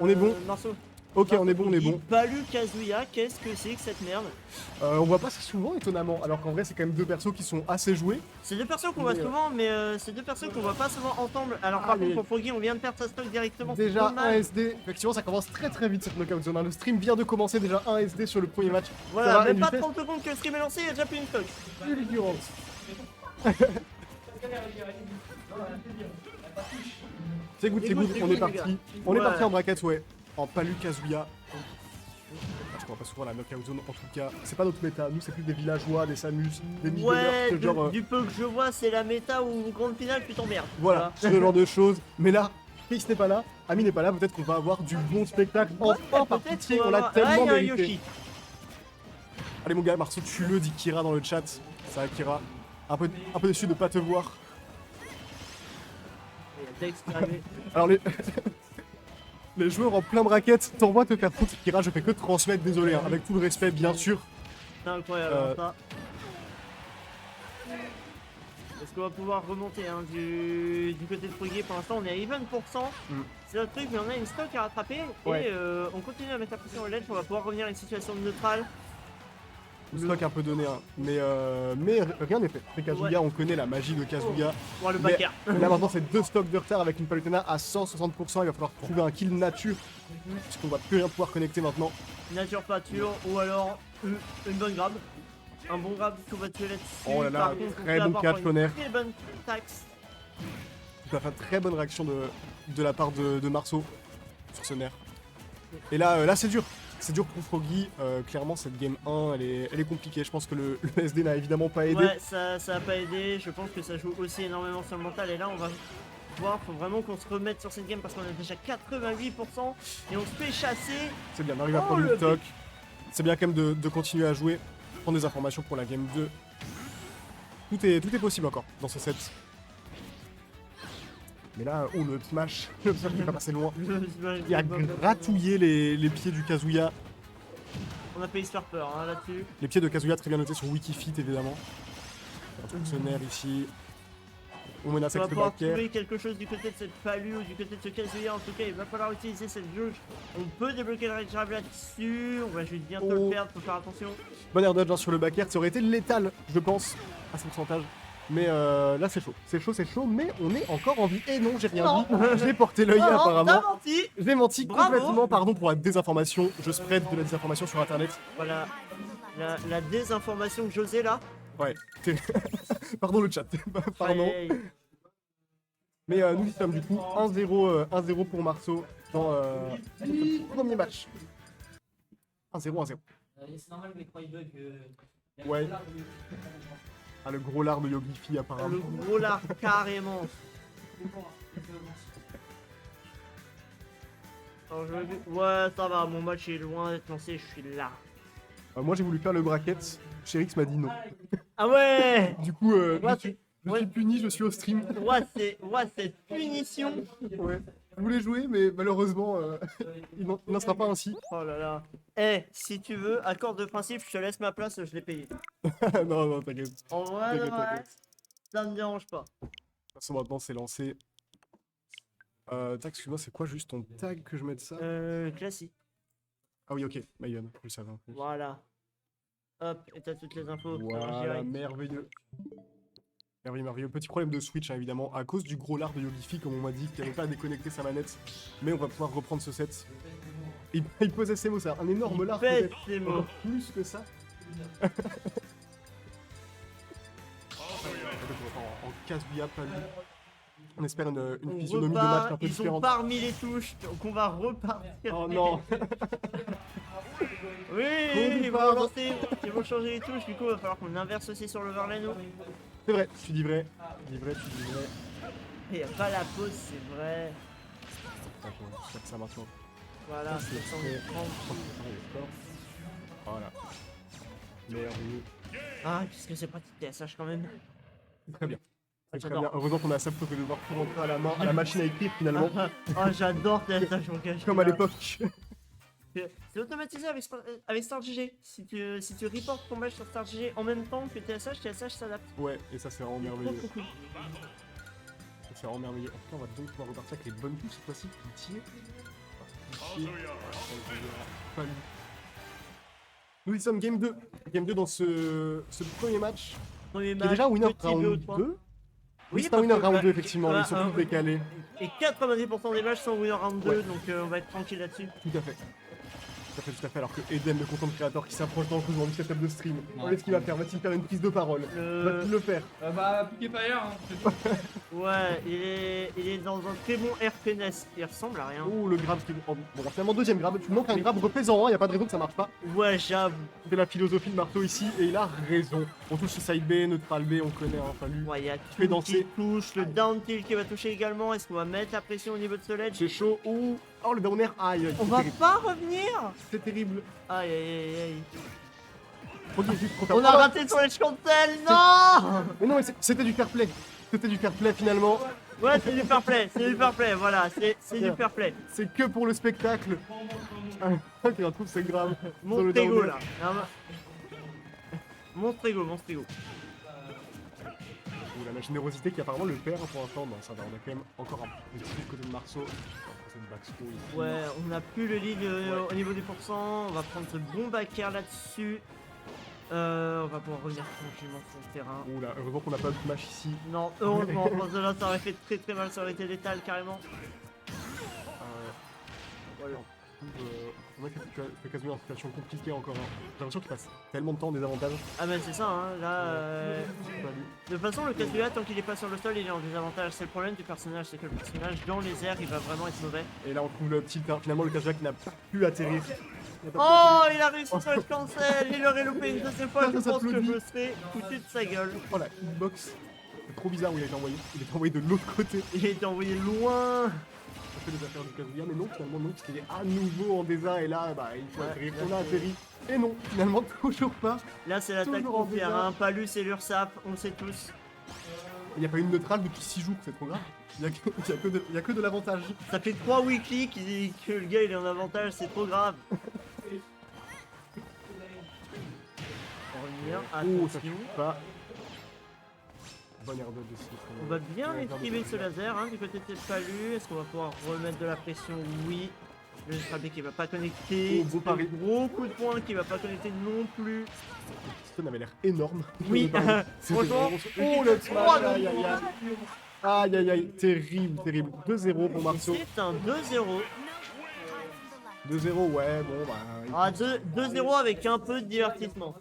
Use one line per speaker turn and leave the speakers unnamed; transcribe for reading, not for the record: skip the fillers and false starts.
On est bon.
Marceau.
Ok, on est bon, on est bon.
Palu Kazuya, qu'est-ce que c'est que cette merde?
On voit pas ça souvent, étonnamment, alors qu'en vrai, c'est quand même deux persos qui sont assez joués.
C'est deux persos qu'on voit souvent, mais c'est deux persos qu'on voit pas souvent ensemble. Alors par contre, pour Froggy, on vient de perdre sa stock directement.
Déjà un SD, effectivement, ça commence très très vite cette knockout zone. Le stream vient de commencer, déjà un SD sur le premier match.
Voilà, même pas 30 secondes que le stream est lancé, il y a déjà plus une stock.
C'est good, on est parti. On est parti en bracket, ouais. En Palu Kazuya. Je crois pas souvent la knockout zone, en tout cas. C'est pas notre méta, nous c'est plus des villageois, des Samus, des
Ouais,
genre.
Du peu que je vois, c'est la méta ou grande finale, tu t'emmerdes.
Voilà, ce genre de choses. Mais là, Chris n'est pas là, Ami n'est pas là, peut-être qu'on va avoir du bon spectacle. Enfin, par pitié, on l'a tellement mérité. Allez mon gars, Marceau, tu le dis Kira dans le chat. Ça va Kira. Un peu déçu de pas te voir. Alors les joueurs en plein bracket t'envoient te faire foutre Kira, je fais que transmettre, désolé, hein, avec tout le respect bien sûr.
C'est incroyable ça. Est-ce qu'on va pouvoir remonter hein, du côté de Froggy? Pour l'instant on est à even %. C'est notre truc, mais on a une stock à rattraper. Et on continue à mettre la pression au ledge, on va pouvoir revenir à une situation neutrale.
Le stock un peu donné, hein. mais rien n'est fait. C'est Kazuya, on connaît la magie de Kazuya.
Oh, le backer.
Là maintenant c'est deux stocks de retard avec une Palutena à 160%, il va falloir trouver un kill nature. Parce qu'on va plus rien pouvoir connecter maintenant.
Nature pâture ou alors une bonne grab. Un bon grab qu'on va tuer là-dessus.
Oh là là, très bon catch Conner.
Très bonne taxe.
Tout à fait, très bonne réaction de la part de Marceau sur ce nerf. Et là c'est dur. C'est dur pour Froggy, clairement cette game 1 elle est compliquée, je pense que le SD n'a évidemment pas aidé.
Ouais, ça a pas aidé, je pense que ça joue aussi énormément sur le mental et là on va voir, faut vraiment qu'on se remette sur cette game parce qu'on a déjà 88% et on se fait chasser.
C'est bien, on arrive à prendre le stock, c'est bien quand même de continuer à jouer, prendre des informations pour la game 2. Tout est possible encore dans ce set. Mais là, le up smash n'est pas passé loin. Il a gratouillé les pieds du Kazuya.
On a failli se faire peur hein, là-dessus.
Les pieds de Kazuya très bien notés sur Wikifit évidemment. Ce nerf ici. On menace avec le backer.
On va pouvoir trouver quelque chose du côté de cette Palu ou du côté de ce Kazuya. En tout cas, il va falloir utiliser cette jauge. On peut débloquer le rage grab là-dessus. On va juste bientôt le perdre, faut faire attention.
Bon air dodge hein, sur le backer, ça aurait été létal, je pense, à ce pourcentage. Mais là c'est chaud, mais on est encore en vie. Et non, j'ai rien dit, j'ai porté l'œil apparemment. J'ai menti complètement, pardon pour la désinformation. Je spread de la désinformation sur internet.
Voilà, la désinformation que j'osais là.
Ouais, pardon le chat, pardon. Mais nous y sommes du coup 1-0 pour Marceau dans le premier match. 1-0.
C'est normal que les croix bug.
Ouais. Ah, le gros lard de Yogifi apparemment.
Le gros lard carrément. Alors, ouais, ça va, mon match est loin d'être lancé, je suis là.
Moi j'ai voulu faire le bracket, Chérix m'a dit non.
Ah ouais.
Du coup, je suis puni, je suis au stream.
Cette punition.
Ouais. Je voulais jouer, mais malheureusement, il n'en sera pas ainsi.
Oh là là. Eh, si tu veux, accord de principe, je te laisse ma place, je l'ai payé.
non, t'inquiète.
En vrai, ça me dérange pas.
De toute façon, maintenant c'est lancé. Tac, excuse-moi, c'est quoi juste ton tag que je mette ça?
Classique.
Ah oui, ok, Mayon, je savais.
Voilà. Hop, et t'as toutes les infos.
Voilà, merveilleux. Merveilleux. Petit problème de Switch, hein, évidemment, à cause du gros lard de Yogifi, comme on m'a dit, qui n'avait pas à déconnecter sa manette. Mais on va pouvoir reprendre ce set. Il posait ses mots, ça. Un énorme lard.
Ses mots.
Plus que ça. En Kazuya, pas lui. On espère une physionomie de match un peu différente.
Ils sont parmi les touches, donc on va repartir.
Oh non.
Oui, ils vont changer les touches, du coup il va falloir qu'on inverse aussi sur l'overlay nous.
C'est vrai, tu dis vrai.
Il n'y a pas la pause, c'est vrai.
J'espère que ça marche.
Voilà, c'est 130.
Voilà. Merveilleux.
Ah, puisque c'est pratique TSH quand même.
Très bien. Très bien. Heureusement qu'on a ça plutôt que de devoir tout rentrer à la main, à la machine à écrire finalement.
Ah, j'adore TSH, mon gars.
Comme à l'époque.
C'est automatisé avec StartGG. Si tu reportes ton match sur StartGG en même temps que TSH s'adapte.
Ouais, et ça c'est vraiment merveilleux.
Trop cool.
C'est vraiment merveilleux. En tout cas, on va donc pouvoir repartir avec les bonnes touches cette fois-ci. ici. Pas lui. Nous y sommes game 2. Game 2 dans ce premier match.
Premier
Qui est déjà winner
petit
round
2-3.
2. Oui, c'est un
parce
winner
que,
round
bah,
2 effectivement,
voilà,
ils sont tous décalés.
Et 90% des matchs sont winner round 2,
Ouais.
donc on va être tranquille là-dessus.
Tout à fait. Tout à fait, alors que Eden, le content créateur qui s'approche dangereusement du setup de stream. Qu'est-ce qu'il va faire? Va-t-il faire une prise de parole? Va-t-il le faire?
Bah, Piqué Fire, hein, c'est tout.
Ouais, il est dans un très bon RPNS, il ressemble à rien.
Oh, le grab qui... oh, bon, finalement, deuxième grab. Tu manques un grab replaisant, y a pas de raison que ça marche pas.
Ouais, j'avoue.
C'est la philosophie de Marteau ici, et il a raison. On touche ce side B, neutral B, on connaît, hein, fallu.
Ouais, il y a
Fais
tout
danser.
qui touche, le down tilt qui va toucher également. Est-ce qu'on va mettre la pression au niveau de ce ledge?
C'est chaud. Oh, le down air, aïe,
On
c'est
va
terrible.
pas revenir.
C'est terrible.
Aïe aïe aïe aïe.
Ok, juste trop tard.
On a raté sur ledge cancel, non.
Mais non, mais c'était du fair play. C'était du fair play finalement.
Ouais, c'est du fair play, voilà, c'est du fair play.
C'est que pour le spectacle. Ah, qui retrouve c'est grave. Sur le
Monstre ego
down
là.
air.
Monstre ego.
Ouh, la générosité qui apparemment le perd pour l'instant. Non, ça va, on a quand même encore un petit côté de Marceau. C'est une backstone ici.
Ouais, on n'a plus le lead au niveau du pourcent. On va prendre ce bon back air là-dessus. On va pouvoir revenir tranquillement sur le terrain.
Ouh là, heureusement qu'on n'a pas de match ici.
Non, heureusement, parce que là ça aurait fait très mal, ça aurait été létal carrément.
Voilà. On a fait quasiment une situation compliquée encore. Hein. J'ai l'impression qu'il passe tellement de temps en désavantage.
Ah bah c'est ça, hein, là...
Pas lui.
De toute façon, le Kazuya, tant qu'il est pas sur le sol, il est en désavantage. C'est le problème du personnage, c'est que le personnage, dans les airs, il va vraiment être mauvais.
Et là on trouve le petit finalement le Kazuya qui n'a pas pu atterrir.
Oh, il a réussi sur le cancel. Il aurait loupé une deuxième fois, je
Ça
pense que
s'applaudit.
je me serais foutu de sa gueule.
Oh la hitbox. C'est trop bizarre où il a été envoyé. Il est envoyé de l'autre côté.
Il a été envoyé loin.
Ça fait des affaires du Kazuya, mais non, finalement non, parce qu'il est à nouveau en désa et là, bah, il faut
Ouais,
atterrir.
là,
On a
c'est-
atterri. Et non, finalement, toujours pas.
Là, c'est l'attaque
Toujours en
frontière,
désert.
hein. Palus et l'Ursap, on le sait tous.
Il n'y a pas eu de neutrale depuis 6 jours, c'est trop grave. Il n'y a que de l'avantage.
Ça fait 3 weekly que le gars il est en avantage, c'est trop grave. On va revenir,
Oh, ça
attention.
suffit pas. Bonne air de dessus.
On va bien esquiver ce laser hein, du côté de cette Palus. Est-ce qu'on va pouvoir remettre de la pression? Oui. Le Strabé qui va pas connecter.
Oh, beau pari.
Gros coup de poing qui va pas connecter non plus.
Le stun avait l'air énorme.
Oui,
C'était
franchement.
vraiment- Oh le smash, aïe aïe aïe. Aïe aïe aïe, terrible, terrible. 2-0 pour Marceau.
C'est un 2-0.
2-0, ouais, bon bah.
Ah, 2-0 avec un peu de divertissement.